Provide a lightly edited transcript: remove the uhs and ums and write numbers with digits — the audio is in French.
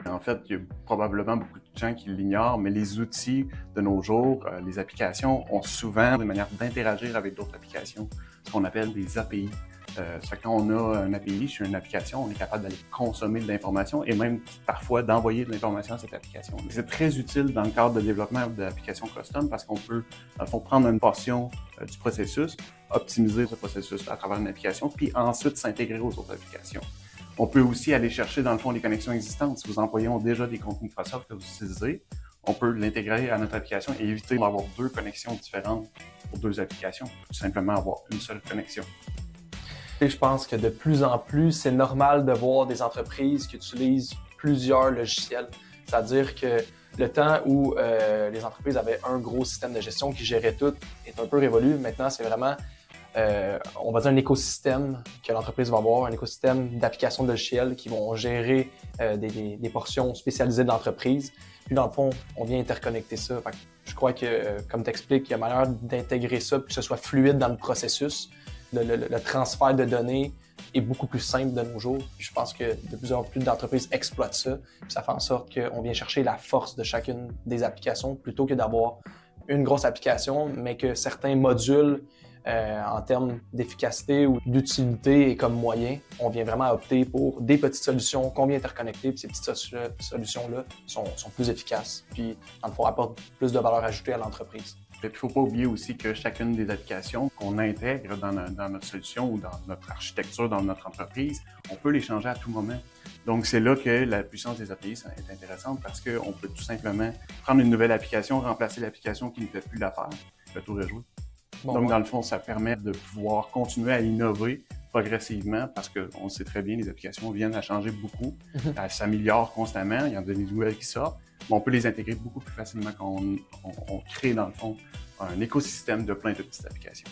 En fait, il y a probablement beaucoup de gens qui l'ignorent, mais les outils de nos jours, les applications, ont souvent des manières d'interagir avec d'autres applications, ce qu'on appelle des API. Ça fait que quand on a un API sur une application, on est capable d'aller consommer de l'information et même parfois d'envoyer de l'information à cette application. C'est très utile dans le cadre de développement d'applications custom parce qu'on peut, dans le fond, prendre une portion du processus, optimiser ce processus à travers une application, puis ensuite s'intégrer aux autres applications. On peut aussi aller chercher, dans le fond, les connexions existantes. Si vos employés ont déjà des comptes Microsoft que vous utilisez, on peut l'intégrer à notre application et éviter d'avoir deux connexions différentes pour deux applications. Tout simplement avoir une seule connexion. Et je pense que de plus en plus, c'est normal de voir des entreprises qui utilisent plusieurs logiciels. C'est-à-dire que le temps où les entreprises avaient un gros système de gestion qui gérait tout est un peu révolu. Maintenant, c'est vraiment, on va dire, un écosystème que l'entreprise va avoir, un écosystème d'applications de logiciels qui vont gérer des portions spécialisées de l'entreprise. Puis dans le fond, on vient interconnecter ça. Fait que je crois que, comme tu expliques, il y a manière d'intégrer ça, puis que ce soit fluide dans le processus. Le transfert de données est beaucoup plus simple de nos jours. Puis je pense que de plus en plus d'entreprises exploitent ça. Puis ça fait en sorte qu'on vient chercher la force de chacune des applications plutôt que d'avoir une grosse application, mais que certains modules, en termes d'efficacité ou d'utilité et comme moyen, on vient vraiment opter pour des petites solutions qu'on vient interconnecter. Puis ces petites solutions-là sont plus efficaces. Puis, dans le fond, apportent plus de valeur ajoutée à l'entreprise. Il ne faut pas oublier aussi que chacune des applications qu'on intègre dans notre solution ou dans notre architecture, dans notre entreprise, on peut les changer à tout moment. Donc, c'est là que la puissance des API est intéressante parce qu'on peut tout simplement prendre une nouvelle application, remplacer l'application qui ne fait plus l'affaire, le tour est joué. Bon, donc, dans le fond, ça permet de pouvoir continuer à innover progressivement parce qu'on sait très bien, les applications viennent à changer beaucoup, elles s'améliorent constamment, il y en a des nouvelles qui sortent. Mais on peut les intégrer beaucoup plus facilement quand on crée, dans le fond, un écosystème de plein de petites applications.